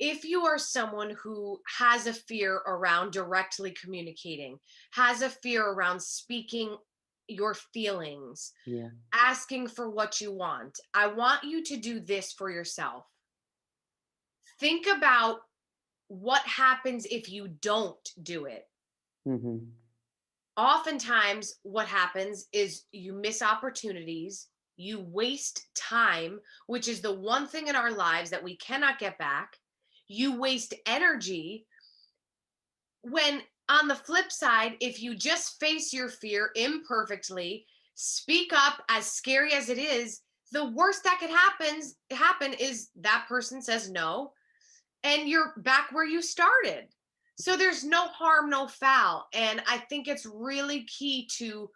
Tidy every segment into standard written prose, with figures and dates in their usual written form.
if you are someone who has a fear around directly communicating, has a fear around speaking your feelings, Yeah. asking for what you want, I want you to do this for yourself. Think about what happens if you don't do it. Mm-hmm. Oftentimes, what happens is you miss opportunities, you waste time, which is the one thing in our lives that we cannot get back. You waste energy. When on the flip side, if you just face your fear imperfectly, speak up, as scary as it is, the worst that could happen is that person says no and you're back where you started. So there's no harm, no foul. And I think it's really key to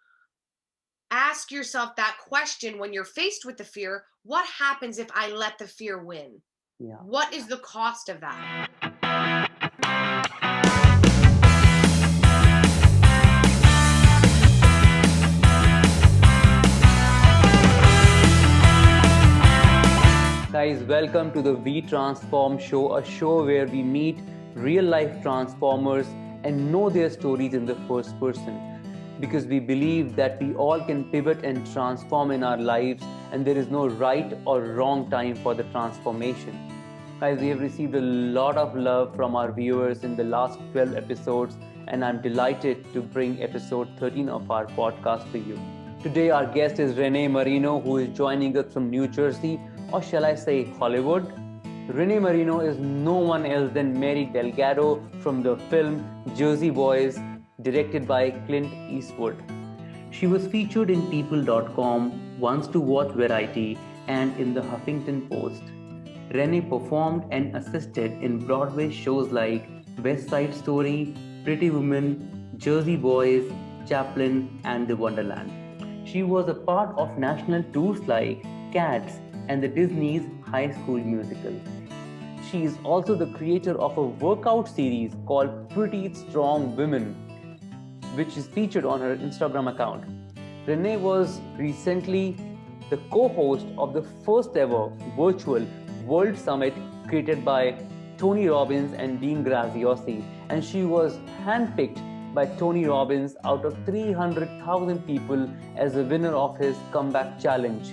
ask yourself that question when you're faced with the fear. What happens if I let the fear win? Yeah. What is the cost of that? Guys, welcome to the WeTransform show, a show where we meet real life transformers and know their stories in the first person. Because we believe that we all can pivot and transform in our lives, and there is no right or wrong time for the transformation. Guys, we have received a lot of love from our viewers in the last 12 episodes, and I'm delighted to bring episode 13 of our podcast to you. Today, our guest is Renee Marino, who is joining us from New Jersey, or shall I say Hollywood. Renee Marino is no one else than Mary Delgado from the film Jersey Boys, directed by Clint Eastwood. She was featured in People.com, Wants to Watch Variety, and in the Huffington Post. Renee performed and assisted in Broadway shows like West Side Story, Pretty Woman, Jersey Boys, Chaplin, and The Wonderland. She was a part of national tours like Cats and the Disney's High School Musical. She is also the creator of a workout series called Pretty Strong Women, which is featured on her Instagram account. Renee was recently the co-host of the first ever virtual World Summit created by Tony Robbins and Dean Graziosi, and she was handpicked by Tony Robbins out of 300,000 people as a winner of his comeback challenge.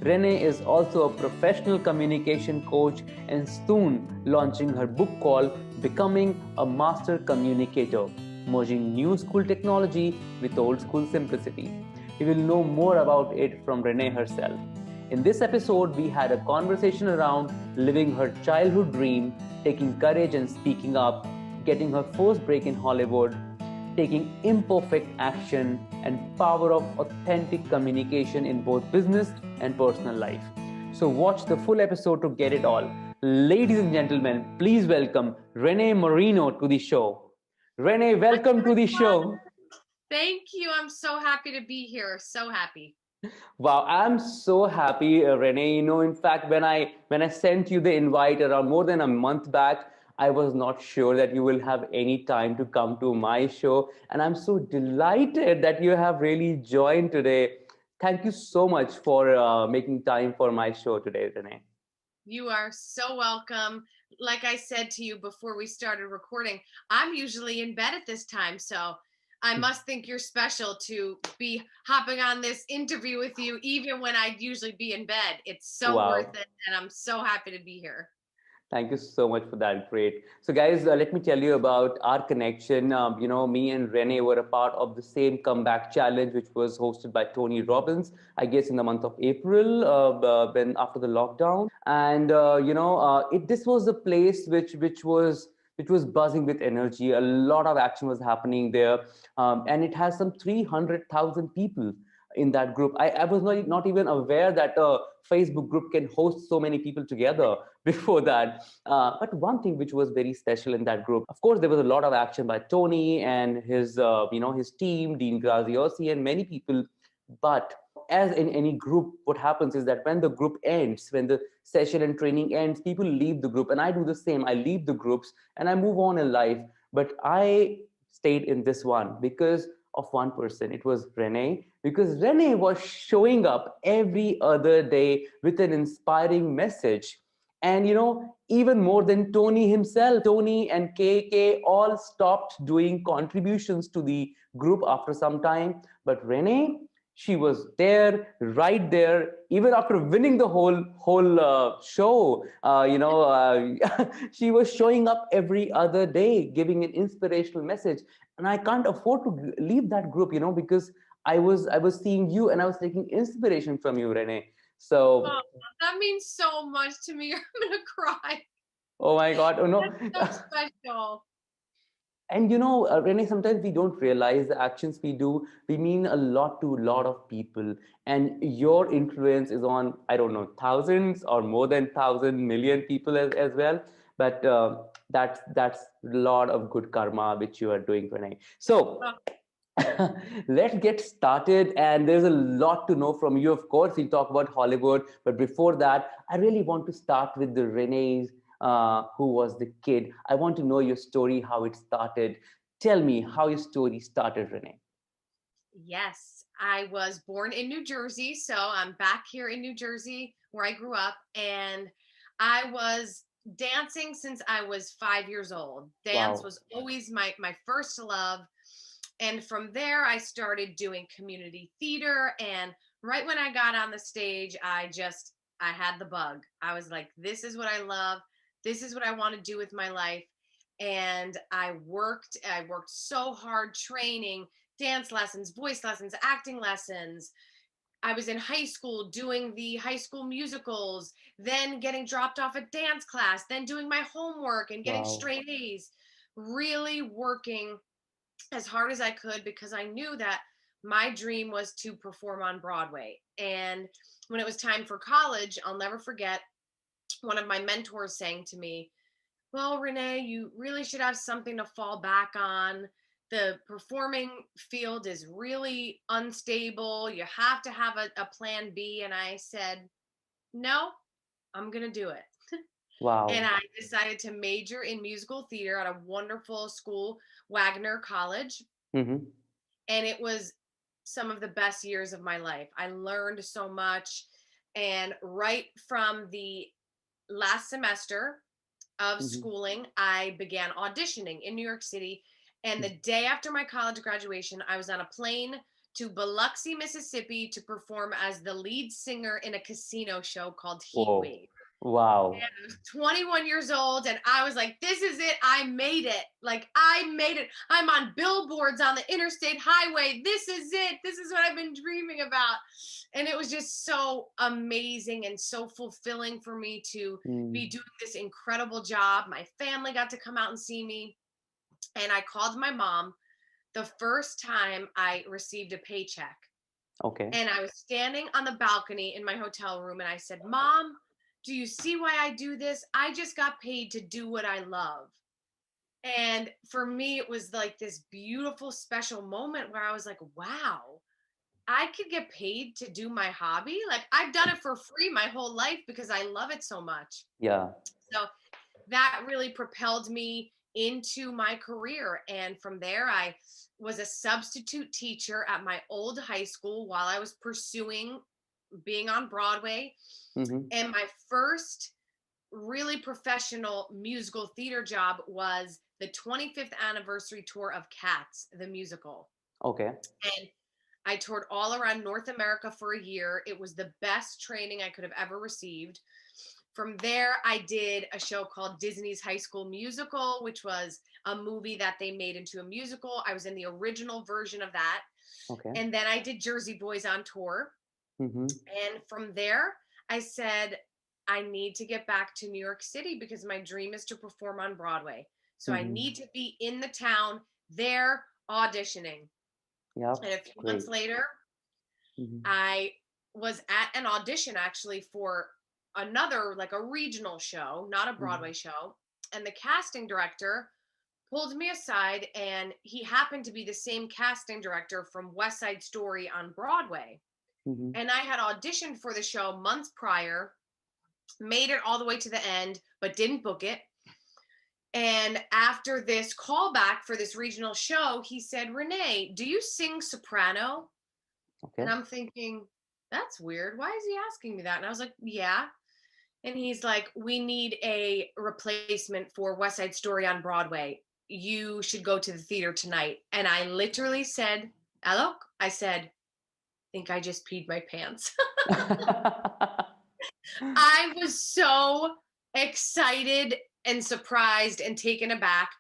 Renee is also a professional communication coach and soon launching her book called Becoming a Master Communicator, merging new school technology with old school simplicity. We will know more about it from Renee herself. In this episode, we had a conversation around living her childhood dream, taking courage and speaking up, getting her first break in Hollywood, taking imperfect action, and power of authentic communication in both business and personal life. So watch the full episode to get it all. Ladies and gentlemen, please welcome Renee Marino to the show. Renee, welcome to the show. Thank you. I'm so happy to be here. So happy. Wow, I'm so happy, Renee. In fact, when I sent you the invite around more than a month back, I was not sure that you will have any time to come to my show, and I'm so delighted that you have really joined today. Thank you so much for making time for my show today, Renee. You are so welcome. Like I said to you before we started recording, I'm usually in bed at this time. So I must think you're special to be hopping on this interview with you, even when I'd usually be in bed. It's so worth Wow. it. And I'm so happy to be here. Thank you so much for that. Great. So, guys, let me tell you about our connection. Me and Renee were a part of the same comeback challenge, which was hosted by Tony Robbins, I guess, in the month of April, when after the lockdown. And this was a place which was buzzing with energy. A lot of action was happening there, and it has some 300,000 people in that group. I was not even aware that a Facebook group can host so many people together before that. But one thing which was very special in that group, of course, there was a lot of action by Tony and his team, Dean Graziosi, and many people. But as in any group, what happens is that when the group ends, when the session and training ends, people leave the group, and I do the same. I leave the groups and I move on in life. But I stayed in this one because of one person. It was Renee, because Renee was showing up every other day with an inspiring message. And even more than Tony himself, Tony and KK all stopped doing contributions to the group after some time. But Renee, she was there, right there, even after winning the whole show. She was showing up every other day, giving an inspirational message. And I can't afford to leave that group, because I was seeing you and I was taking inspiration from you, Renee. So, Oh, that means so much to me. I'm gonna cry. oh my God, oh no. That's so special. And Renee, sometimes we don't realize the actions we do, we mean a lot to a lot of people. And your influence is on, I don't know, thousands or more than 1,000 million people as well. But that's a lot of good karma which you are doing, Renee. So Oh, let's get started. And there's a lot to know from you. Of course, we'll talk about Hollywood. But before that, I really want to start with the Renee's, who was the kid. I want to know your story, how it started. Tell me how your story started, Renee. yes, I was born in New Jersey, so I'm back here in New Jersey where I grew up, and I was dancing since I was 5 years old. Dance Wow. was always my first love. And from there, I started doing community theater. And right when I got on the stage, I had the bug. I was like, this is what I love. This is what I want to do with my life. And I worked so hard training, dance lessons, voice lessons, acting lessons. I was in high school doing the high school musicals, then getting dropped off at dance class, then doing my homework and getting Wow. straight A's, really working as hard as I could because I knew that my dream was to perform on Broadway. And when it was time for college, I'll never forget one of my mentors saying to me, well, Renee, you really should have something to fall back on. The performing field is really unstable. You have to have a plan B. And I said, no, I'm going to do it. And Wow. I decided to major in musical theater at a wonderful school, Wagner College. Mm-hmm. And it was some of the best years of my life. I learned so much. And right from the last semester of Mm-hmm. schooling, I began auditioning in New York City. And the day after my college graduation, I was on a plane to Biloxi, Mississippi to perform as the lead singer in a casino show called Heat Whoa. Wave. Wow. I was 21 years old and I was like, this is it. I made it. Like, I made it. I'm on billboards on the interstate highway. This is it. This is what I've been dreaming about. And it was just so amazing and so fulfilling for me to Mm. be doing this incredible job. My family got to come out and see me. And I called my mom the first time I received a paycheck. Okay. And I was standing on the balcony in my hotel room and I said, Mom, do you see why I do this? I just got paid to do what I love. And for me, it was like this beautiful, special moment where I was like, wow, I could get paid to do my hobby. Like, I've done it for free my whole life because I love it so much. Yeah. So that really propelled me into my career. And from there, I was a substitute teacher at my old high school while I was pursuing being on Broadway. Mm-hmm. And my first really professional musical theater job was the 25th anniversary tour of Cats, the musical. Okay. And I toured all around North America for a year. It was the best training I could have ever received. From there, I did a show called Disney's High School Musical, which was a movie that they made into a musical. I was in the original version of that. Okay. And then I did Jersey Boys on tour. Mm-hmm. And from there, I said, I need to get back to New York City because my dream is to perform on Broadway. So I Mm-hmm. need to be in the town there auditioning. Yep. And a few Great. months later, Mm-hmm. I was at an audition actually for another, like a regional show, not a Mm-hmm. Broadway show. And the casting director pulled me aside, and he happened to be the same casting director from West Side Story on Broadway. Mm-hmm. And I had auditioned for the show months prior, made it all the way to the end, but didn't book it. And after this callback for this regional show, he said, Renee, do you sing soprano? Okay. And I'm thinking, that's weird. Why is he asking me that? And I was like, yeah. And he's like, we need a replacement for West Side Story on Broadway. You should go to the theater tonight. And I literally said, hello? I said, think I just peed my pants. I was so excited and surprised and taken aback.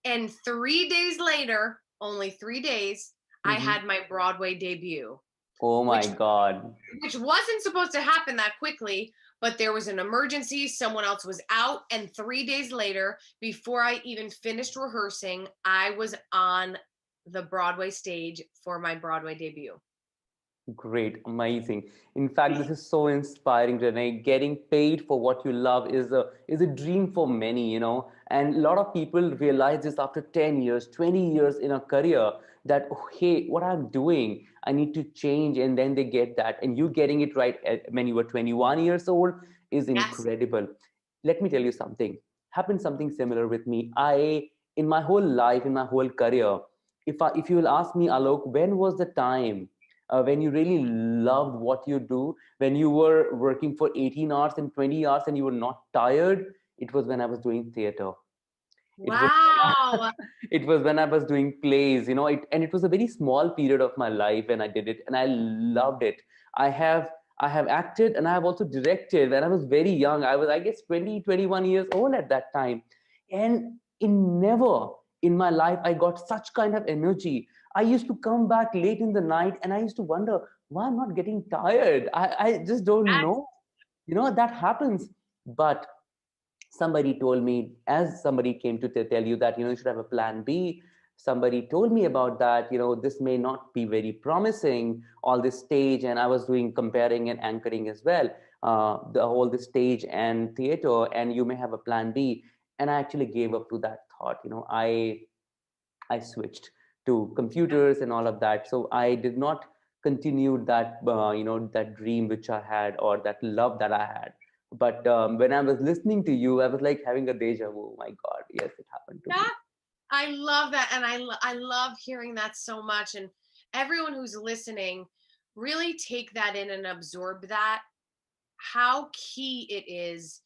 And 3 days later, only 3 days, I Mhm. had my Broadway debut, Oh my which God. which wasn't supposed to happen that quickly, but there was an emergency, someone else was out, and 3 days later, before I even finished rehearsing, I was on the Broadway stage for my Broadway debut. Great, amazing. In fact, this is so inspiring, Renee. Getting paid for what you love is a dream for many, you know. And a lot of people realize this after 10 years, 20 years in a career that, oh, hey, what I'm doing, I need to change. And then they get that. And you getting it right when you were 21 years old is Yes. incredible. Let me tell you something. Happened something similar with me. In my whole life, in my whole career, if you will ask me, Alok, when was the time when you really loved what you do, when you were working for 18 hours and 20 hours and you were not tired, it was when I was doing theater. It was Wow. it was when I was doing plays, you know, and it was a very small period of my life when I did it, and I loved it. I have acted and I have also directed when I was very young. I was, I guess, 20, 21 years old at that time. And in never in my life I got such kind of energy. I used to come back late in the night and I used to wonder why I'm not getting tired. I just don't Yes. know. You know, that happens. But somebody told me, as somebody came to tell you that, you know, you should have a plan B. Somebody told me about that, you know, this may not be very promising, all this stage. And I was doing comparing and anchoring as well, the whole the stage and theater, and you may have a plan B. And I actually gave up to that thought. You know, I switched to computers and all of that. So I did not continue that, you know, that dream which I had, or that love that I had. But when I was listening to you, I was like having a deja vu. Oh my God, yes, it happened to me. That I love that, and I love hearing that so much. And everyone who's listening, really take that in and absorb that. How key it is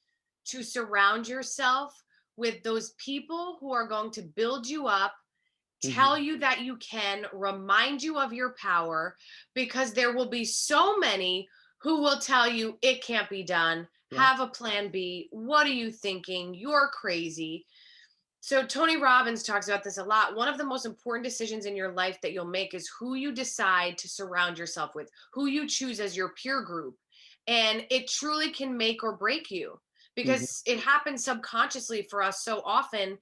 to surround yourself with those people who are going to build you up, Mhm. tell you that you can, remind you of your power, because there will be so many who will tell you it can't be done. Yeah. Have a plan B. What are you thinking? You're crazy. So Tony Robbins talks about this a lot. One of the most important decisions in your life that you'll make is who you decide to surround yourself with, who you choose as your peer group. And it truly can make or break you, Mhm. because it happens subconsciously for us so often.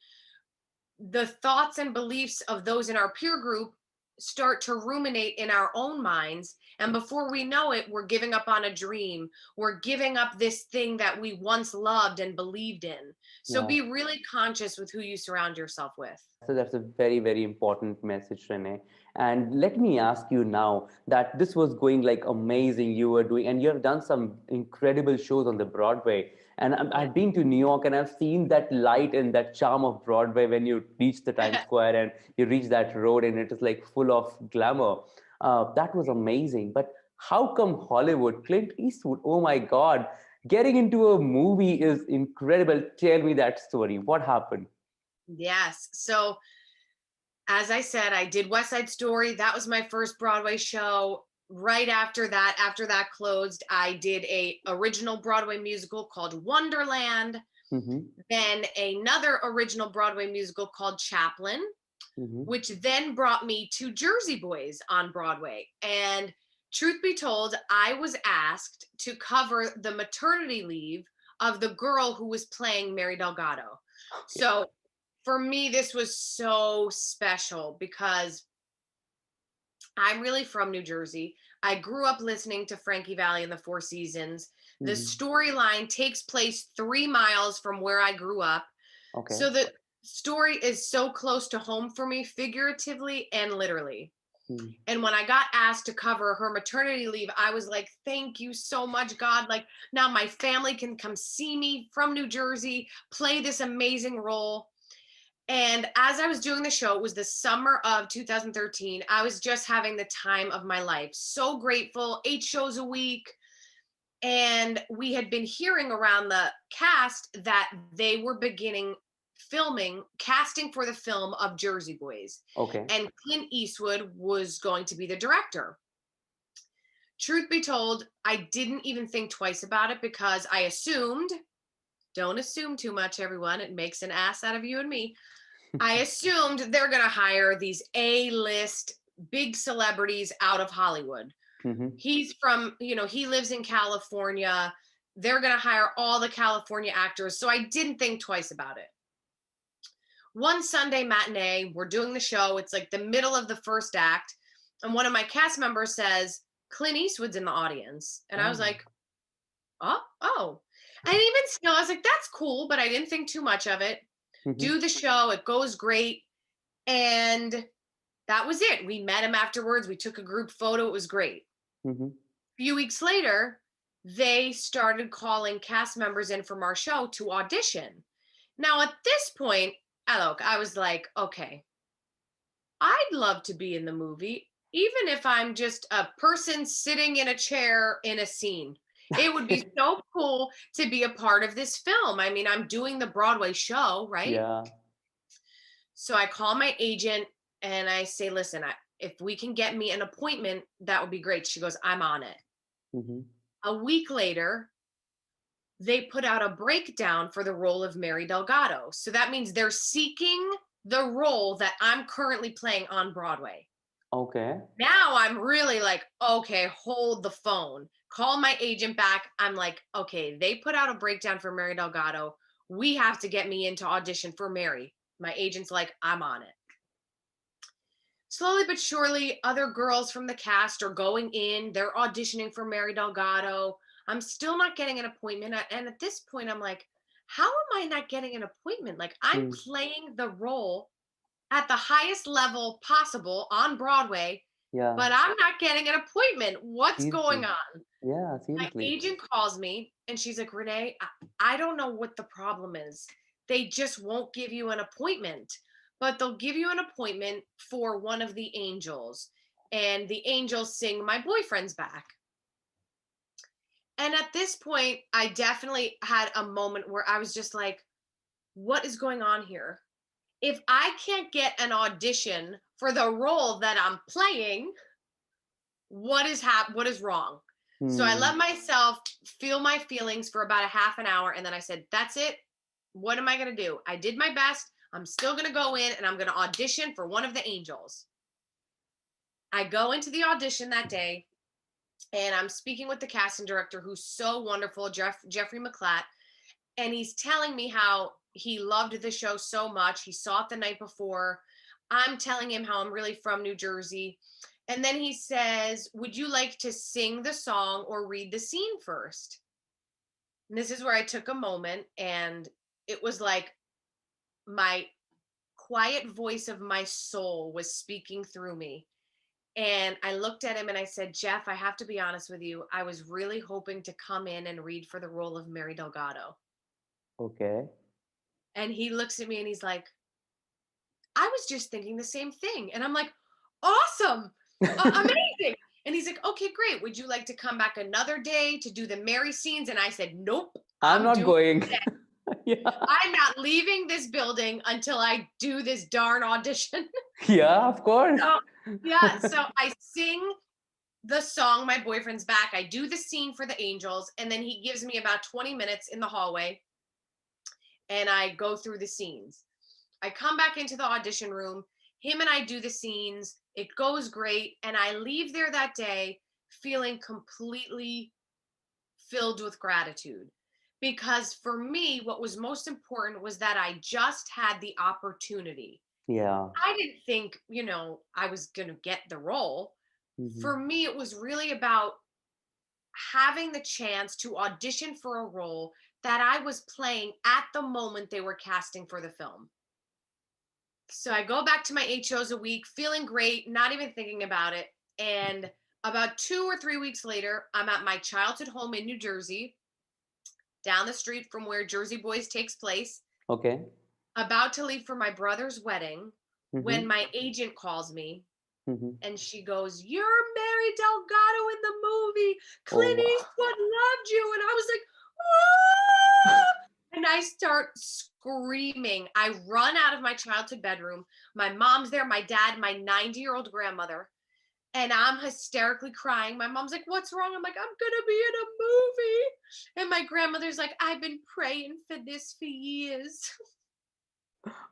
The thoughts and beliefs of those in our peer group start to ruminate in our own minds. And before we know it, we're giving up on a dream. We're giving up this thing that we once loved and believed in. So Yeah. be really conscious with who you surround yourself with. So that's a very, very important message, Renee. And let me ask you now that this was going like amazing. You were doing, and you have done some incredible shows on the Broadway. And Yeah. I've been to New York and I've seen that light and that charm of Broadway when you reach the Times Square and you reach that road and it is like full of glamour. That was amazing. But how come Hollywood, Clint Eastwood, oh my God, getting into a movie is incredible. Tell me that story. What happened? Yes. So as I said, I did West Side Story. That was my first Broadway show. Right after that closed, I did a original Broadway musical called Wonderland. Mm-hmm. Then another original Broadway musical called Chaplin, Mm-hmm. which then brought me to Jersey Boys on Broadway. And truth be told, I was asked to cover the maternity leave of the girl who was playing Mary Delgado. Okay. So for me, this was so special because I'm really from New Jersey. I grew up listening to Frankie Valli and the Four Seasons. The Mm-hmm. storyline takes place 3 miles from where I grew up. Okay. So the story is so close to home for me, figuratively and literally. Mm-hmm. And when I got asked to cover her maternity leave, I was like, thank you so much, God. Like, now my family can come see me from New Jersey, play this amazing role. And as I was doing the show, it was the summer of 2013. I was just having the time of my life. So grateful, 8 shows a week. And we had been hearing around the cast that they were beginning casting for the film of Jersey Boys. Okay. And Clint Eastwood was going to be the director. Truth be told, I didn't even think twice about it because I assumed, don't assume too much, everyone. It makes an ass out of you and me. I assumed they're going to hire these A-list big celebrities out of Hollywood. Mm-hmm. He's from, he lives in California. They're going to hire all the California actors. So I didn't think twice about it. One Sunday matinee, we're doing the show. It's like the middle of the first act. And one of my cast members says, Clint Eastwood's in the audience. And I was like, oh. And even still, I was like, that's cool, but I didn't think too much of it. Mm-hmm. Do the show. It goes great. And that was it. We met him afterwards. We took a group photo. It was great. Mm-hmm. A few weeks later, they started calling cast members in from our show to audition. Now, at this point, I was like, okay, I'd love to be in the movie, even if I'm just a person sitting in a chair in a scene. It would be so cool to be a part of this film. I mean, I'm doing the Broadway show, right? Yeah. So I call my agent and I say, listen, if we can get me an appointment, that would be great. She goes, I'm on it. Mm-hmm. A week later, they put out a breakdown for the role of Mary Delgado. So that means they're seeking the role that I'm currently playing on Broadway. Okay. Now I'm really like, okay, hold the phone. Call my agent back. I'm like, okay, they put out a breakdown for Mary Delgado. We have to get me into audition for Mary. My agent's like, I'm on it. Slowly but surely, other girls from the cast are going in. They're auditioning for Mary Delgado. I'm still not getting an appointment. And at this point, I'm like, how am I not getting an appointment? Like, I'm playing the role at the highest level possible on Broadway, but I'm not getting an appointment. What's going on? Yeah, My seriously. agent calls me and she's like, Renee, I don't know what the problem is. They just won't give you an appointment, but they'll give you an appointment for one of the angels. And the angels sing My Boyfriend's Back. And at this point, I definitely had a moment where I was just like, what is going on here? If I can't get an audition for the role that I'm playing, what is wrong? So I let myself feel my feelings for about a half an hour. And then I said, that's it. What am I going to do? I did my best. I'm still going to go in and I'm going to audition for one of the angels. I go into the audition that day and I'm speaking with the casting director, who's so wonderful, Jeffrey McClatt. And he's telling me how he loved the show so much. He saw it the night before. I'm telling him how I'm really from New Jersey. And then he says, would you like to sing the song or read the scene first? And this is where I took a moment, and it was like my quiet voice of my soul was speaking through me. And I looked at him and I said, Jeff, I have to be honest with you. I was really hoping to come in and read for the role of Mary Delgado. Okay. And he looks at me and he's like, I was just thinking the same thing. And I'm like, awesome, amazing. And he's like, okay, great. Would you like to come back another day to do the Mary scenes? And I said, nope. I'm not going. Yeah. I'm not leaving this building until I do this darn audition. Yeah, of course. So I sing the song, My Boyfriend's Back. I do the scene for the angels. And then he gives me about 20 minutes in the hallway. And I go through the scenes. I come back into the audition room. Him and I do the scenes. It goes great. And I leave there that day feeling completely filled with gratitude. Because for me, what was most important was that I just had the opportunity. Yeah. I didn't think, I was going to get the role. Mm-hmm. For me, it was really about having the chance to audition for a role that I was playing at the moment they were casting for the film. So I go back to my 8 shows a week, feeling great, not even thinking about it. And about 2 or 3 weeks later, I'm at my childhood home in New Jersey, down the street from where Jersey Boys takes place. Okay. About to leave for my brother's wedding, when my agent calls me And she goes, "You're Mary Delgado in the movie. Oh, Clint wow. Eastwood loved you." And I was like, "Ah!" And I start screaming. I run out of my childhood bedroom. My mom's there, my dad, my 90-year-old grandmother. And I'm hysterically crying. My mom's like, "What's wrong?" I'm like, "I'm going to be in a movie." And my grandmother's like, "I've been praying for this for years."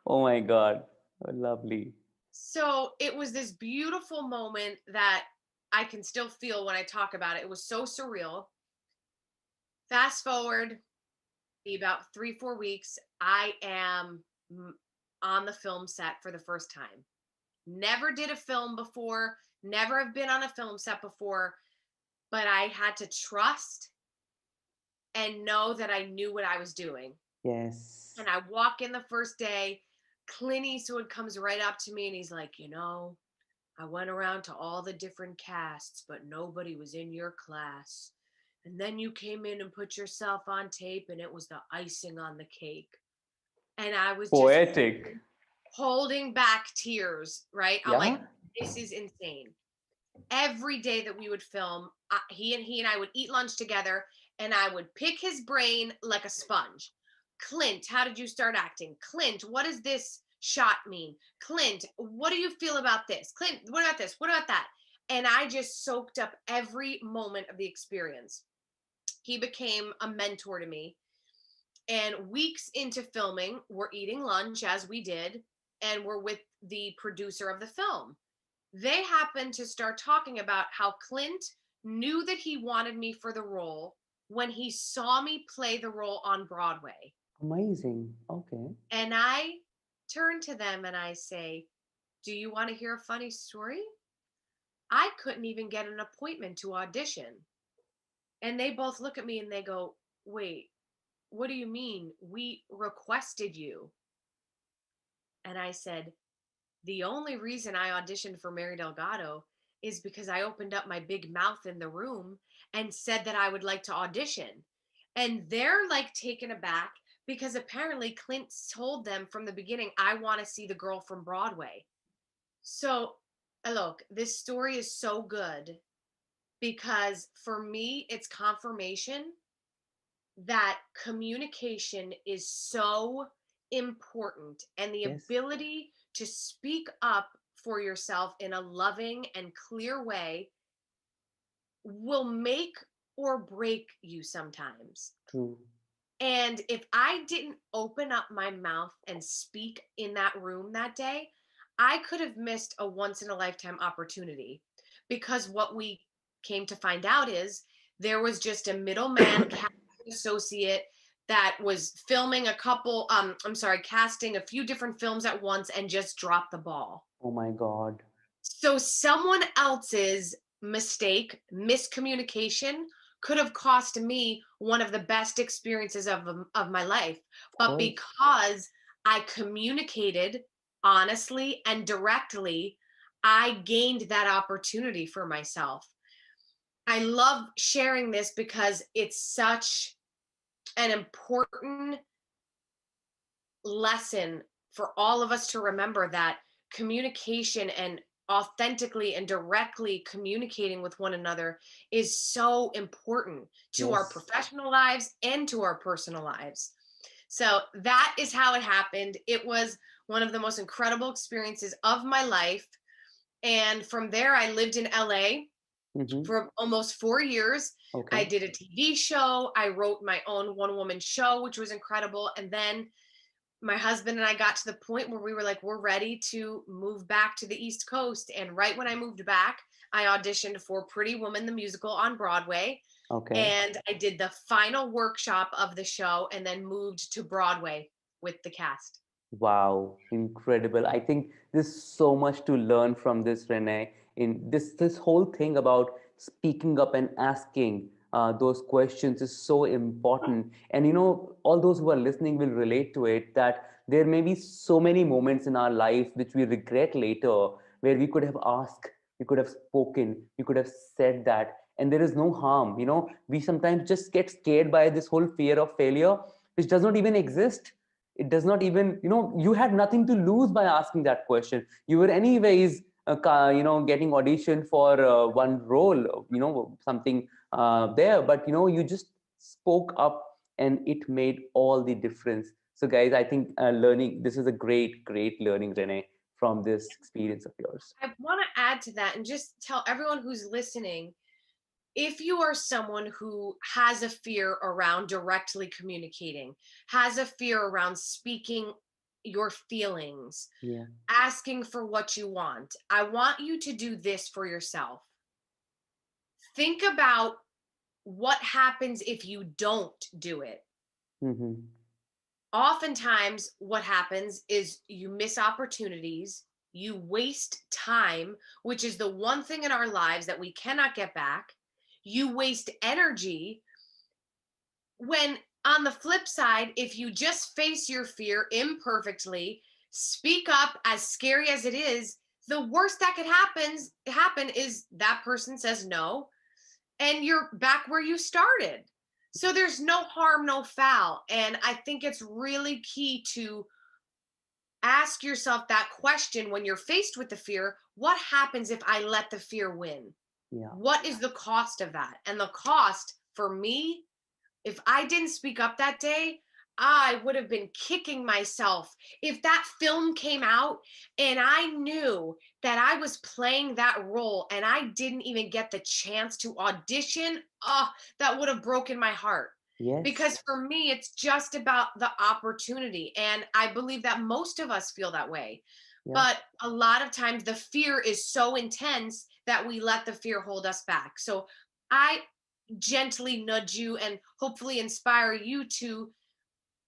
Oh my God. Oh, lovely. So it was this beautiful moment that I can still feel when I talk about it. It was so surreal. Fast forward about 3, 4 weeks, I am on the film set for the first time. Never did a film before, never have been on a film set before, but I had to trust and know that I knew what I was doing. Yes. And I walk in the first day, Clint Eastwood comes right up to me and he's like, "I went around to all the different casts, but nobody was in your class. And then you came in and put yourself on tape, and it was the icing on the cake." And I was just Poetic. holding back tears, right? I'm like, Yeah. this is insane. Every day that we would film, he and I would eat lunch together, and I would pick his brain like a sponge. "Clint, how did you start acting? Clint, what does this shot mean? Clint, what do you feel about this? Clint, what about this? What about that?" And I just soaked up every moment of the experience. He became a mentor to me. And weeks into filming, we're eating lunch as we did, and we're with the producer of the film. They happened to start talking about how Clint knew that he wanted me for the role when he saw me play the role on Broadway. Amazing. Okay. And I turn to them and I say, "Do you want to hear a funny story? I couldn't even get an appointment to audition." And they both look at me and they go, "Wait, what do you mean? We requested you." And I said, "The only reason I auditioned for Mary Delgado is because I opened up my big mouth in the room and said that I would like to audition." And they're like taken aback because apparently Clint told them from the beginning, "I want to see the girl from Broadway." So, look, this story is so good because for me, it's confirmation that communication is so important, and the Yes. ability to speak up for yourself in a loving and clear way will make or break you sometimes. True. And if I didn't open up my mouth and speak in that room that day, I could have missed a once in a lifetime opportunity, because what we came to find out is there was just a middleman casting associate that was filming casting a few different films at once and just dropped the ball. Oh my God. So someone else's mistake, miscommunication, could have cost me one of the best experiences of my life. Of But course. because I communicated honestly and directly, I gained that opportunity for myself. I love sharing this because it's such an important lesson for all of us to remember, that communication and authentically and directly communicating with one another is so important to our Yes. professional lives and to our personal lives. So that is how it happened. It was one of the most incredible experiences of my life. And from there, I lived in LA Mm-hmm. for almost 4 years. I Okay. did a TV show. I wrote my own one woman show, which was incredible. And then my husband and I got to the point where we were like, we're ready to move back to the East Coast. And right when I moved back, I auditioned for Pretty Woman, the musical on Broadway. Okay. And I did the final workshop of the show and then moved to Broadway with the cast. Wow, incredible. I think there's so much to learn from this, Renee. In this whole thing about speaking up and asking those questions is so important. And all those who are listening will relate to it, that there may be so many moments in our life which we regret later, where we could have asked, we could have spoken, we could have said that, and there is no harm. We sometimes just get scared by this whole fear of failure, which does not even exist. It does not even, you had nothing to lose by asking that question. You were anyways getting audition for one role, something there, but you just spoke up, and it made all the difference. So guys, I think learning, this is a great learning, Renee, from this experience of yours. I want to add to that and just tell everyone who's listening, if you are someone who has a fear around directly communicating, has a fear around speaking your feelings, Yeah. asking for what you want, I want you to do this for yourself. Think about what happens if you don't do it. Mm-hmm. Oftentimes, what happens is you miss opportunities, you waste time, which is the one thing in our lives that we cannot get back. You waste energy. When on the flip side, if you just face your fear imperfectly, speak up, as scary as it is, the worst that could happen is that person says no, and you're back where you started. So there's no harm, no foul. And I think it's really key to ask yourself that question when you're faced with the fear. What happens if I let the fear win? Yeah. What is the cost of that? And the cost for me, if I didn't speak up that day, I would have been kicking myself. If that film came out and I knew that I was playing that role and I didn't even get the chance to audition, oh, that would have broken my heart. Yes. Because for me, it's just about the opportunity. And I believe that most of us feel that way. Yeah. But a lot of times the fear is so intense that we let the fear hold us back. So I gently nudge you and hopefully inspire you to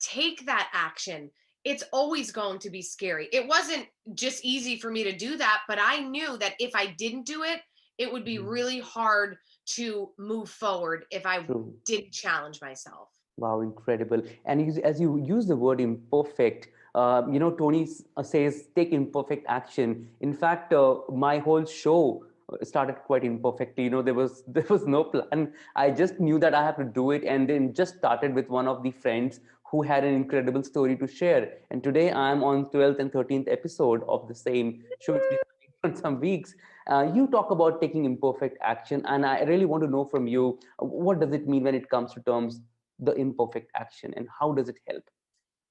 take that action. It's always going to be scary. It wasn't just easy for me to do that, but I knew that if I didn't do it, it would be Mhm. really hard to move forward if I True. didn't challenge myself. Wow, incredible. And as you use the word imperfect, Tony says take imperfect action. In fact, my whole show started quite imperfectly. There was there was no plan. I just knew that I have to do it, and then just started with one of the friends who had an incredible story to share. And today I'm on 12th and 13th episode of the same show. It's been for some weeks. You talk about taking imperfect action, and I really want to know from you, what does it mean when it comes to terms the imperfect action, and how does it help?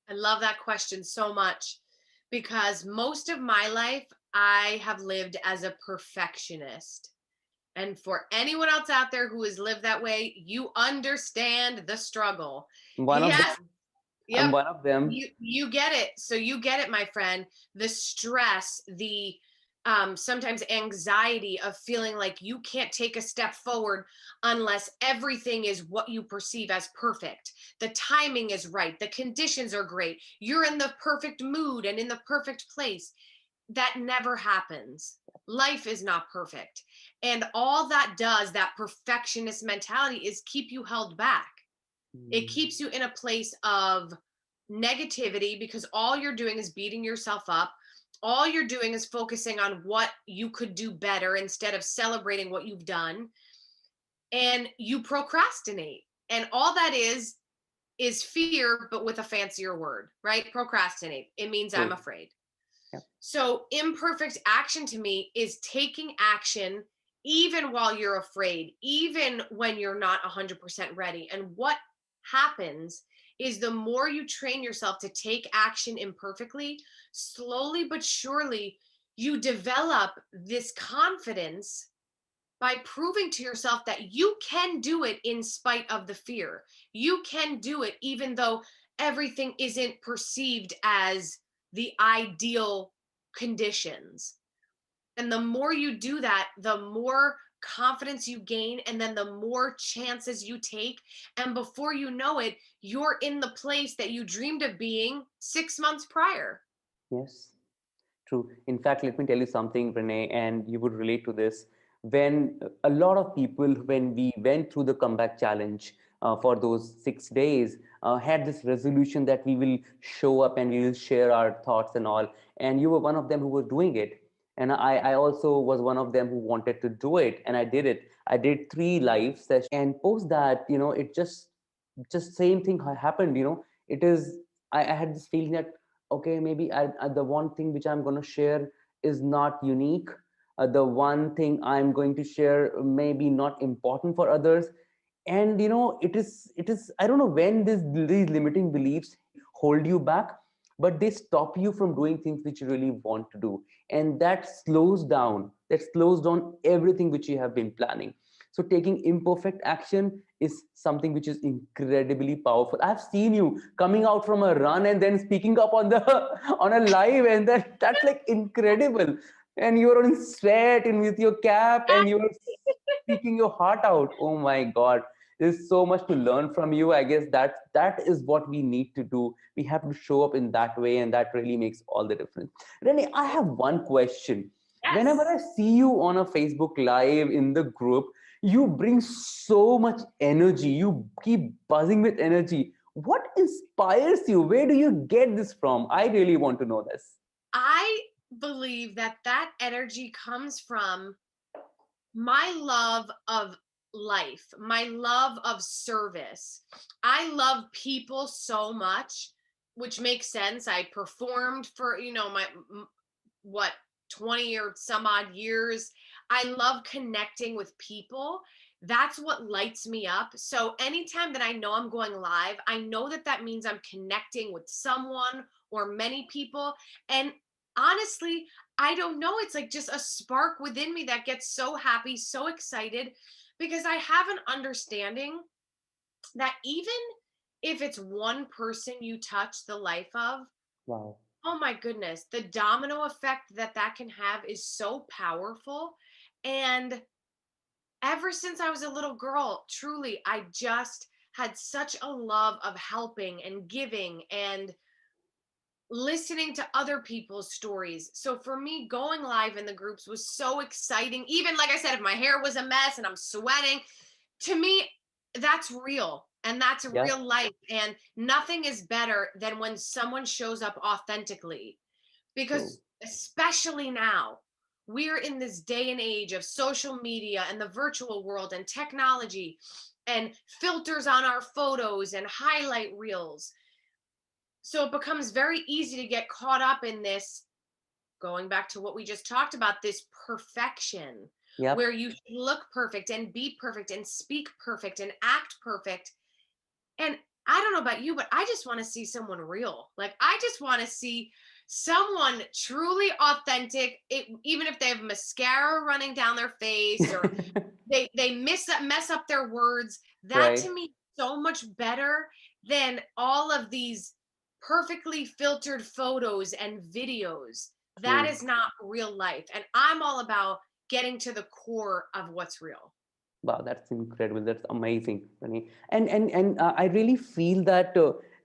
I love that question so much because most of my life I have lived as a perfectionist. And for anyone else out there who has lived that way, you understand the struggle. One of Yes. them. I'm Yep. one of them. You get it. So you get it, my friend. The stress, the sometimes anxiety of feeling like you can't take a step forward unless everything is what you perceive as perfect. The timing is right. The conditions are great. You're in the perfect mood and in the perfect place. That never happens. Life is not perfect. And all that does, that perfectionist mentality, is keep you held back. It Mm. keeps you in a place of negativity because all you're doing is beating yourself up. All you're doing is focusing on what you could do better instead of celebrating what you've done. And you procrastinate. And all that is fear, but with a fancier word, right? Procrastinate. It means I'm True. afraid. Yeah. So, imperfect action to me is taking action even while you're afraid, even when you're not 100% ready. And what happens is the more you train yourself to take action imperfectly, slowly but surely, you develop this confidence by proving to yourself that you can do it in spite of the fear. You can do it even though everything isn't perceived as the ideal conditions. And the more you do that, the more confidence you gain, and then the more chances you take. And before you know it, you're in the place that you dreamed of being 6 months prior. Yes. True. In fact, let me tell you something, Renee, and you would relate to this. When a lot of people, when we went through the comeback challenge for those 6 days, had this resolution that we will show up and we will share our thoughts and all. And you were one of them who was doing it. And I also was one of them who wanted to do it. And I did it. I did 3 live sessions. And post that, it just same thing happened. It is, I had this feeling that, okay, maybe the one thing which I'm going to share is not unique, The one thing I'm going to share may be not important for others. And it is I don't know when these limiting beliefs hold you back, but they stop you from doing things which you really want to do. And that slows down everything which you have been planning. So taking imperfect action is something which is incredibly powerful. I've seen you coming out from a run and then speaking up on the on a live, and that's like incredible. And you're in sweat and with your cap and you're speaking your heart out. Oh my God, there's so much to learn from you. I guess that is what we need to do. We have to show up in that way, and that really makes all the difference. Renee, I have one question. Whenever Yes. I see you on a Facebook live in the group, you bring so much energy. You keep buzzing with energy. What inspires you? Where do you get this from? I really want to know this. I believe that that energy comes from my love of life, my love of service. I love people so much, which makes sense. I performed for, my what 20 or some odd years. I love connecting with people. That's what lights me up. So anytime that I know I'm going live, I know that that means I'm connecting with someone or many people. And honestly, I don't know. It's like just a spark within me that gets so happy, so excited, because I have an understanding that even if it's one person you touch the life of, Wow. oh my goodness, the domino effect that that can have is so powerful. And ever since I was a little girl, truly, I just had such a love of helping and giving and listening to other people's stories. So for me, going live in the groups was so exciting. Even like I said, if my hair was a mess and I'm sweating, to me, that's real and that's Yeah. real life. And nothing is better than when someone shows up authentically, True. because especially now, we're in this day and age of social media and the virtual world and technology and filters on our photos and highlight reels. So it becomes very easy to get caught up in this, going back to what we just talked about, this perfection where Yep. you look perfect and be perfect and speak perfect and act perfect. And I don't know about you, but I just want to see someone real. Like, I just want to see someone truly authentic, even if they have mascara running down their face or they mess up their words. That Right. to me is so much better than all of these perfectly filtered photos and videos. That True. is not real life. And I'm all about getting to the core of what's real. Wow, that's incredible. That's amazing, Rani. And I really feel that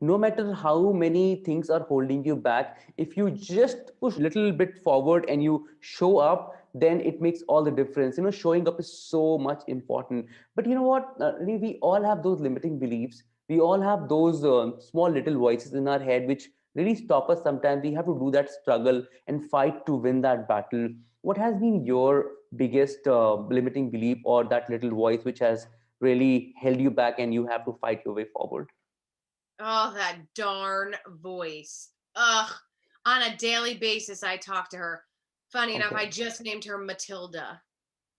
no matter how many things are holding you back, if you just push a little bit forward and you show up, then it makes all the difference. Showing up is so much important. But you know what, Rani, we all have those limiting beliefs. We all have those small little voices in our head which really stop us. Sometimes we have to do that struggle and fight to win that battle. What has been your biggest limiting belief, or that little voice which has really held you back and you have to fight your way forward? Oh, that darn voice. Ugh. On a daily basis, I talk to her. Funny enough, Okay. I just named her Matilda.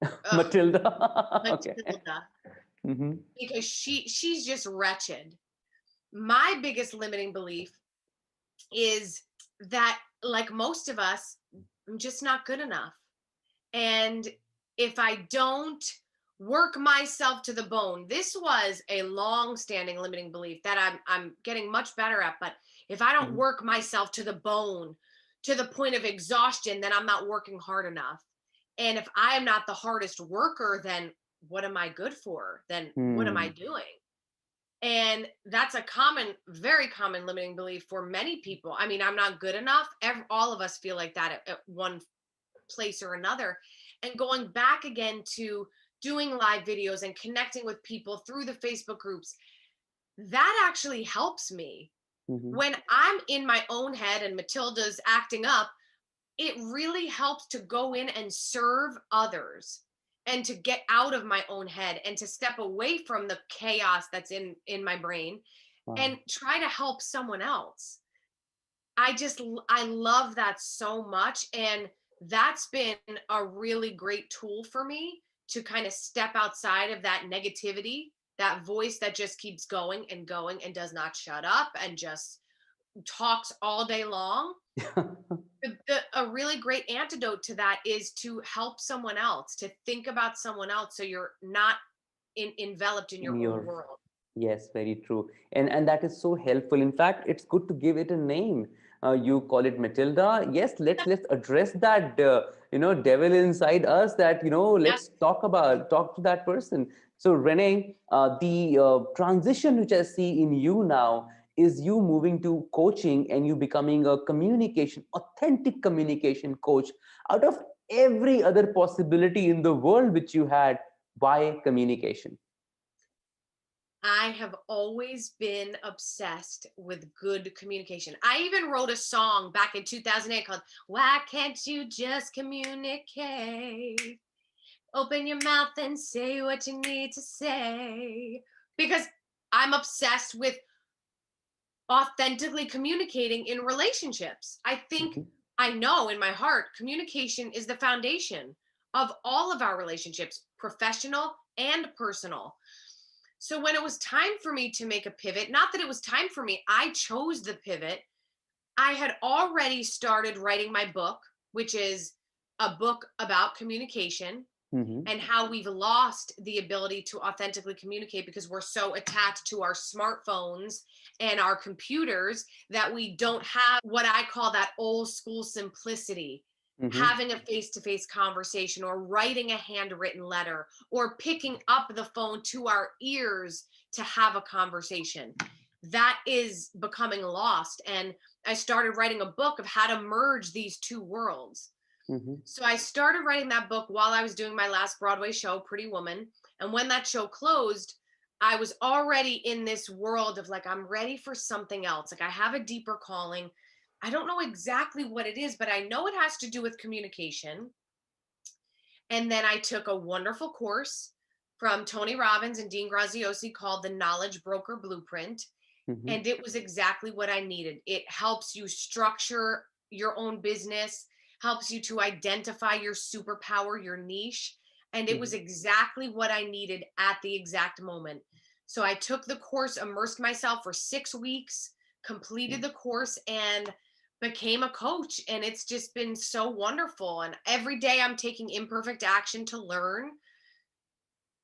Ugh, Matilda. Okay. Matilda. Hmm. Because she's just wretched. My biggest limiting belief is that, like most of us, I'm just not good enough. And if I don't work myself to the bone, this was a long-standing limiting belief that I'm getting much better at. But if I don't Hmm. work myself to the bone, to the point of exhaustion, then I'm not working hard enough. And if I am not the hardest worker, then what am I good for? Then what am I Hmm. doing? And that's a common, very common limiting belief for many people. I mean, I'm not good enough. All of us feel like that at one place or another. And going back again to doing live videos and connecting with people through the Facebook groups, that actually helps me. Hmm. When I'm in my own head and Matilda's acting up, it really helps to go in and serve others and to get out of my own head and to step away from the chaos that's in my brain Wow. and try to help someone else. I love that so much. And that's been a really great tool for me to kind of step outside of that negativity, that voice that just keeps going and going and does not shut up and just talks all day long. A really great antidote to that is to help someone else, to think about someone else so you're not enveloped in In your own your, world. yes, very true. And that is so helpful. In fact, it's good to give it a name. You call it Matilda. Yes, let's address that devil inside us, that Yes. let's talk to that person. So Renee, the transition which I see in you now is you moving to coaching and you becoming a authentic communication coach out of every other possibility in the world which you had. Why communication? I have always been obsessed with good communication. I even wrote a song back in 2008 called Why Can't You Just Communicate? Open your mouth and say what you need to say. Because I'm obsessed with authentically communicating in relationships. I think Mhm. I know in my heart communication is the foundation of all of our relationships, professional and personal. So when it was time for me to make a pivot, not that it was time for me, I chose the pivot. I had already started writing my book, which is a book about communication Mhm. and how we've lost the ability to authentically communicate because we're so attached to our smartphones and our computers that we don't have what I call that old school simplicity. Mhm. Having a face to face conversation or writing a handwritten letter or picking up the phone to our ears to have a conversation. That is becoming lost. And I started writing a book of how to merge these two worlds. Mhm. So I started writing that book while I was doing my last Broadway show, Pretty Woman. And when that show closed, I was already in this world of like, I'm ready for something else. Like, I have a deeper calling. I don't know exactly what it is, but I know it has to do with communication. And then I took a wonderful course from Tony Robbins and Dean Graziosi called the Knowledge Broker Blueprint. Mhm. And it was exactly what I needed. It helps you structure your own business, helps you to identify your superpower, your niche. And it was Mhm. exactly what I needed at the exact moment. So I took the course, immersed myself for 6 weeks, completed the course, and became a coach. And it's just been so wonderful. And every day I'm taking imperfect action to learn.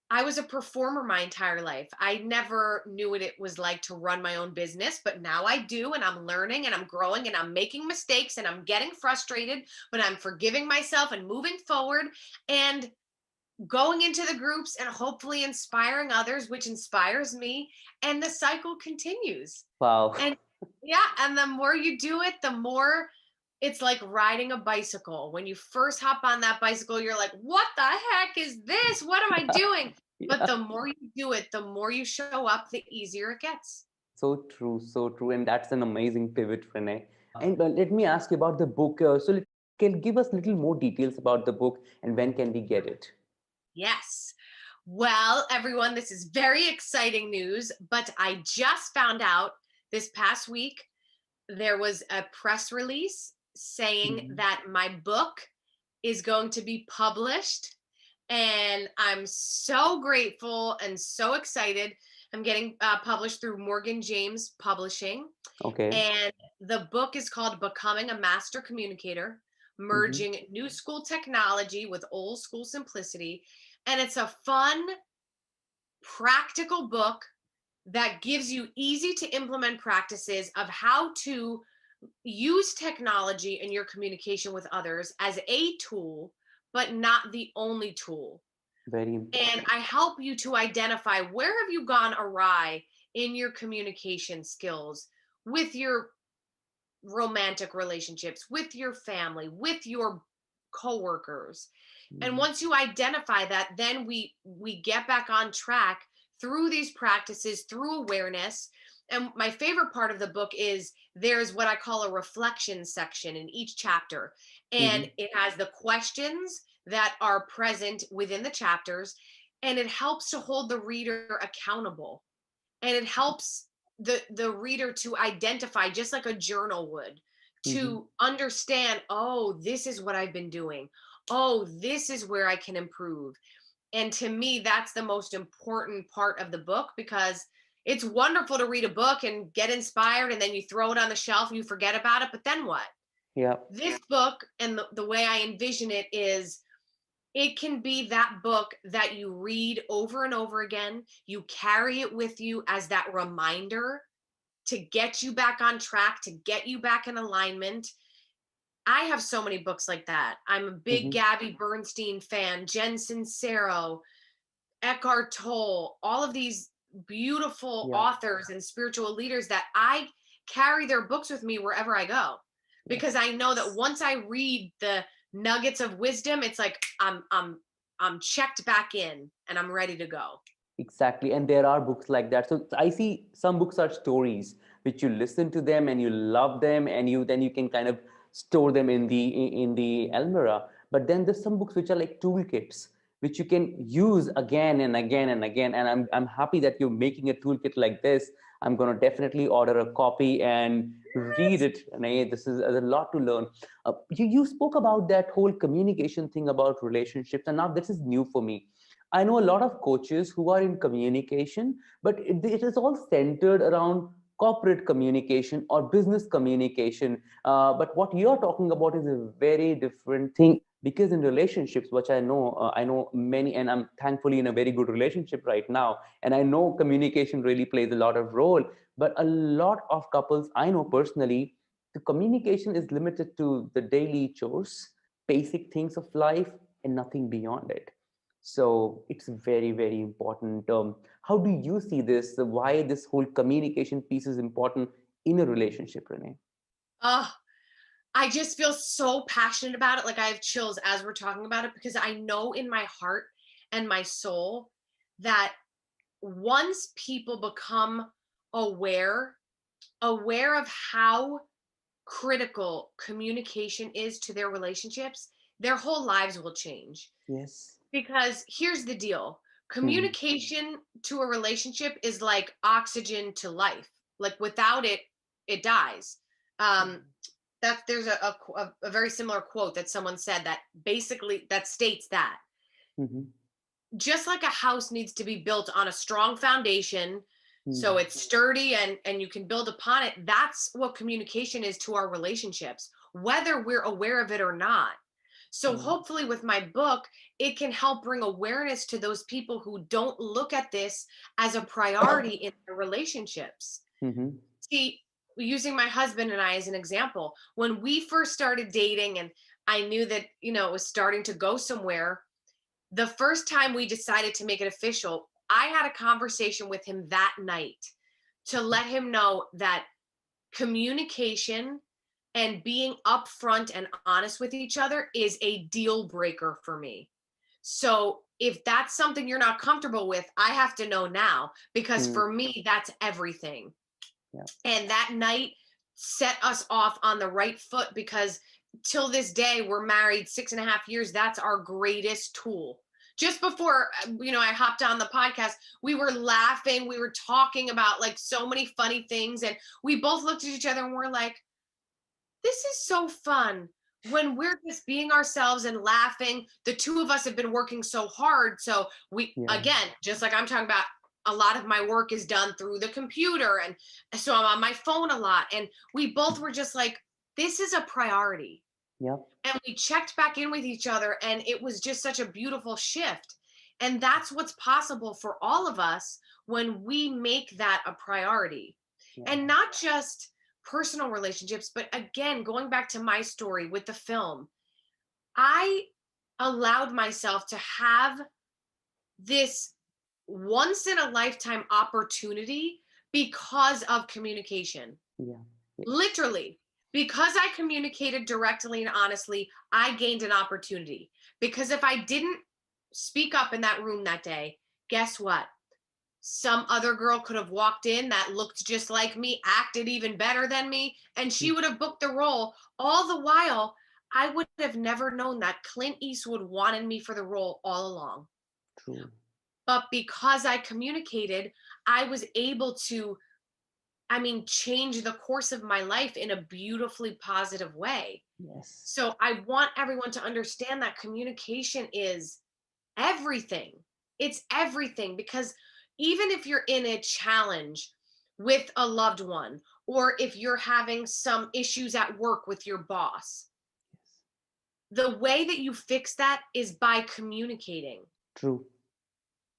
I was a performer my entire life. I never knew what it was like to run my own business, but now I do. And I'm learning and I'm growing and I'm making mistakes and I'm getting frustrated, but I'm forgiving myself and moving forward and going into the groups and hopefully inspiring others, which inspires me. And the cycle continues. Wow. And yeah, and the more you do it, the more it's like riding a bicycle. When you first hop on that bicycle, you're like, what the heck is this? What am I doing? But Yeah. the more you do it, the more you show up, the easier it gets. So true, so true. And that's an amazing pivot, Renee. And let me ask you about the book. Can give us little more details about the book and when can we get it? Yes. Well, everyone, this is very exciting news, but I just found out this past week there was a press release saying Mhm. that my book is going to be published. And I'm so grateful and so excited. I'm getting published through Morgan James Publishing. Okay. And the book is called Becoming a Master Communicator, Mhm. Merging New School Technology with Old School Simplicity. And it's a fun, practical book that gives you easy to implement practices of how to use technology in your communication with others as a tool, but not the only tool. Very And important. I help you to identify where have you gone awry in your communication skills with your romantic relationships, with your family, with your coworkers. And Mhm. once you identify that, then we get back on track through these practices, through awareness. And my favorite part of the book is there's what I call a reflection section in each chapter. And Mhm. it has the questions that are present within the chapters, and it helps to hold the reader accountable. And it helps the reader to identify, just like a journal would, to understand, oh, this is what I've been doing. Oh, this is where I can improve. And to me, that's the most important part of the book, because it's wonderful to read a book and get inspired and then you throw it on the shelf and you forget about it. But then what? Yeah. This book, and the way I envision it, is it can be that book that you read over and over again. You carry it with you as that reminder to get you back on track, to get you back in alignment. I have so many books like that. I'm a big Gabby Bernstein fan, Jen Sincero, Eckhart Tolle, all of these beautiful authors and spiritual leaders that I carry their books with me wherever I go, because I know that once I read the nuggets of wisdom, it's like I'm checked back in and I'm ready to go. Exactly. And there are books like that. So I see some books are stories which you listen to them and you love them, and you can kind of store them in the almirah. But then there's some books which are like toolkits which you can use again and again and again. And I'm happy that you're making a toolkit like this. I'm going to definitely order a copy and read it. And this is a lot to learn. You spoke about that whole communication thing about relationships, and now this is new for me. I know a lot of coaches who are in communication, but it is all centered around corporate communication or business communication. But what you're talking about is a very different thing, because in relationships, which I know many, and I'm thankfully in a very good relationship right now. And I know communication really plays a lot of role, but a lot of couples I know personally, the communication is limited to the daily chores, basic things of life, and nothing beyond it. So it's very, very important. How do you see this? Why this whole communication piece is important in a relationship, Renee? Oh, I just feel so passionate about it. Like I have chills as we're talking about it, because I know in my heart and my soul that once people become aware of how critical communication is to their relationships, their whole lives will change. Yes. Because here's the deal. Hmm. Communication to a relationship is like oxygen to life. Like without it, it dies. Um, that there's a very similar quote that someone said that basically that states that Hmm. just like a house needs to be built on a strong foundation so it's sturdy and you can build upon it, that's what communication is to our relationships, whether we're aware of it or not. So hopefully with my book, it can help bring awareness to those people who don't look at this as a priority in their relationships. Hmm. See, using my husband and I as an example, when we first started dating and I knew that, it was starting to go somewhere, the first time we decided to make it official, I had a conversation with him that night to let him know that communication and being upfront and honest with each other is a deal breaker for me. So if that's something you're not comfortable with, I have to know now, because for me, that's everything. Yeah. And that night set us off on the right foot, because till this day, we're married 6.5 years. That's our greatest tool. Just before, I hopped on the podcast, we were laughing. We were talking about like so many funny things. And we both looked at each other and we're like, this is so fun when we're just being ourselves and laughing. The two of us have been working so hard. So we, Yeah. again, just like I'm talking about, a lot of my work is done through the computer. And so I'm on my phone a lot. And we both were just like, this is a priority. Yep. And we checked back in with each other. And it was just such a beautiful shift. And that's what's possible for all of us when we make that a priority. Yeah. And not just personal relationships, but again, going back to my story with the film, I allowed myself to have this once in a lifetime opportunity because of communication. Yeah. Yeah. Literally, because I communicated directly and honestly, I gained an opportunity. Because if I didn't speak up in that room that day, guess what? Some other girl could have walked in that looked just like me, acted even better than me, and she would have booked the role. All the while, I would have never known that Clint Eastwood wanted me for the role all along. True. But because I communicated, I was able to I mean, change the course of my life in a beautifully positive way. Yes. So I want everyone to understand that communication is everything. It's everything, because even if you're in a challenge with a loved one, or if you're having some issues at work with your boss, the way that you fix that is by communicating. True.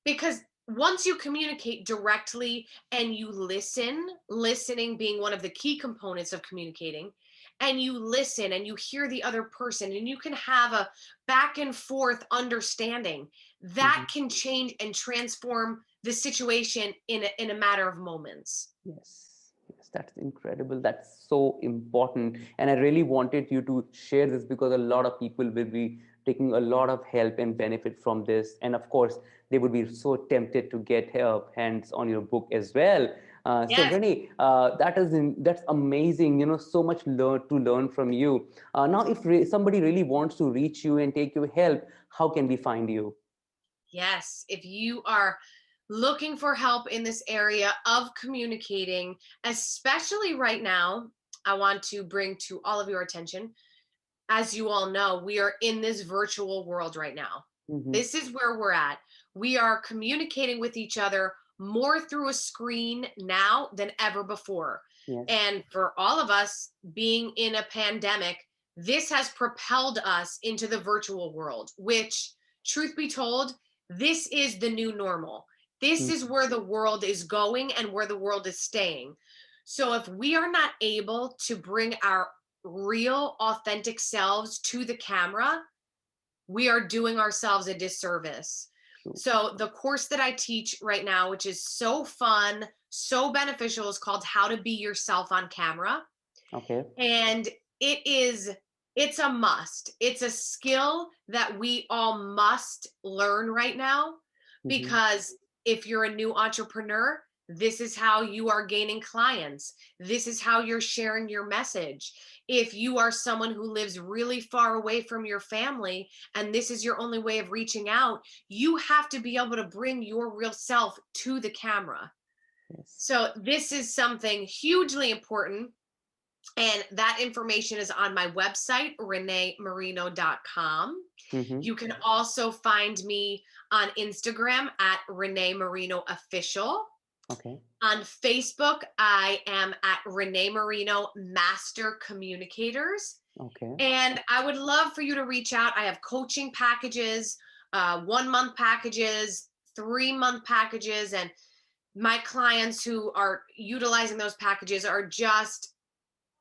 Because once you communicate directly and you listen, listening being one of the key components of communicating, and you listen and you hear the other person and you can have a back and forth understanding, that can change and transform the situation in a matter of moments. Yes, yes, that's incredible. That's so important. And I really wanted you to share this because a lot of people will be taking a lot of help and benefit from this. And of course, they would be so tempted to get hands on your book as well. So Yes. Renee, that's amazing. You know, so much to learn from you. Now, if somebody really wants to reach you and take your help, how can we find you? Yes, if you are looking for help in this area of communicating, especially right now, I want to bring to all of your attention. As you all know, we are in this virtual world right now. Mm-hmm. This is where we're at. We are communicating with each other more through a screen now than ever before. Yes. And for all of us being in a pandemic, this has propelled us into the virtual world, which, truth be told, this is the new normal. This is where the world is going and where the world is staying. So if we are not able to bring our real, authentic selves to the camera, we are doing ourselves a disservice. True. So the course that I teach right now, which is so fun, so beneficial, is called How to Be Yourself on Camera. Okay. And it's a must. It's a skill that we all must learn right now, because if you're a new entrepreneur, this is how you are gaining clients. This is how you're sharing your message. If you are someone who lives really far away from your family and this is your only way of reaching out, you have to be able to bring your real self to the camera. Yes. So this is something hugely important. And that information is on my website, reneemarino.com. You can also find me on Instagram at Renee Marino Official. Okay. On Facebook, I am at Renee Marino Master Communicators. Okay. And I would love for you to reach out. I have coaching packages, 1 month packages, 3 month packages. And my clients who are utilizing those packages are just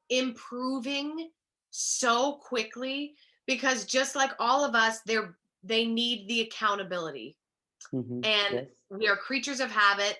improving so quickly, because just like all of us, they need the accountability. And Yes. we are creatures of habit.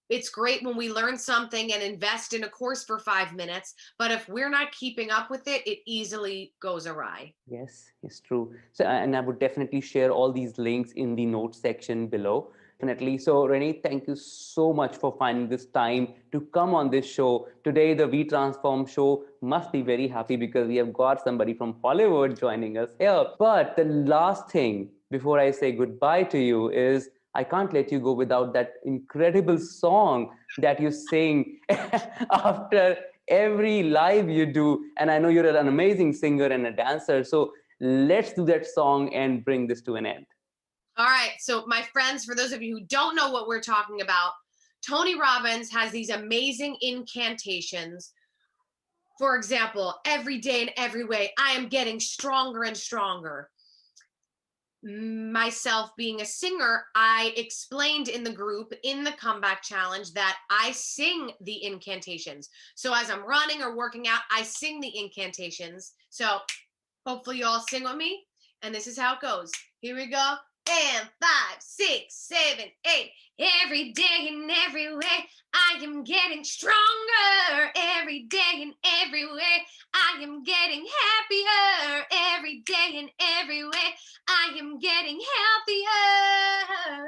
It's great when we learn something and invest in a course for 5 minutes, but if we're not keeping up with it, it easily goes awry. Yes, it's true. So, and I would definitely share all these links in the notes section below. Definitely. So, Renee, thank you so much for finding this time to come on this show. Today, the WeTransform show must be very happy because we have got somebody from Hollywood joining us here. But the last thing before I say goodbye to you is I can't let you go without that incredible song that you sing after every live you do. And I know you're an amazing singer and a dancer. So let's do that song and bring this to an end. All right. So, my friends, for those of you who don't know what we're talking about, Tony Robbins has these amazing incantations. For example, every day in every way, I am getting stronger and stronger. Myself being a singer, I explained in the group in the comeback challenge that I sing the incantations. So as I'm running or working out, I sing the incantations. So hopefully you all sing with me. And this is how it goes. Here we go. And 5, 6, 7, 8. Every day and every way, I am getting stronger. Every day and every way, I am getting happier. Every day and every way, I am getting healthier.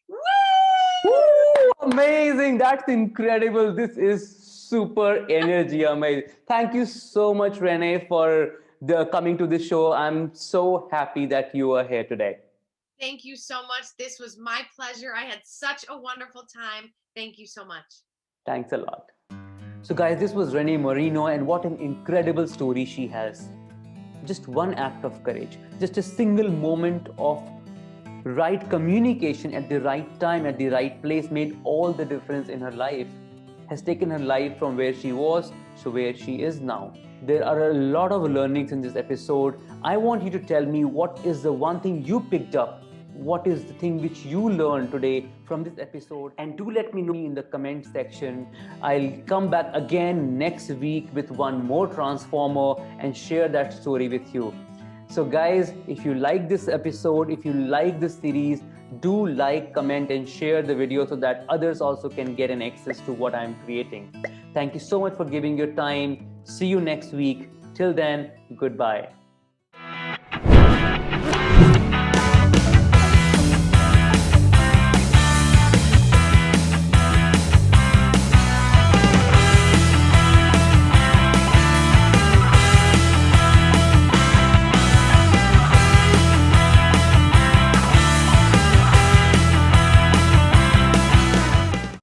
Woo! Woo! Amazing. That's incredible. This is super energy. Amazing. Thank you so much, Renee, for coming to this show. I'm so happy that you are here today. Thank you so much. This was my pleasure. I had such a wonderful time. Thank you so much. Thanks a lot. So guys, this was Renee Marino, and what an incredible story she has. Just one act of courage, just a single moment of right communication at the right time, at the right place made all the difference in her life. Has taken her life from where she was to where she is now. There are a lot of learnings in this episode. I want you to tell me, what is the one thing you picked up? What is the thing which you learned today from this episode? And do let me know in the comment section. I'll come back again next week with one more transformer and share that story with you. So guys, if you like this episode, if you like this series, do like, comment, and share the video so that others also can get an access to what I'm creating. Thank you so much for giving your time. See you next week. Till then, goodbye.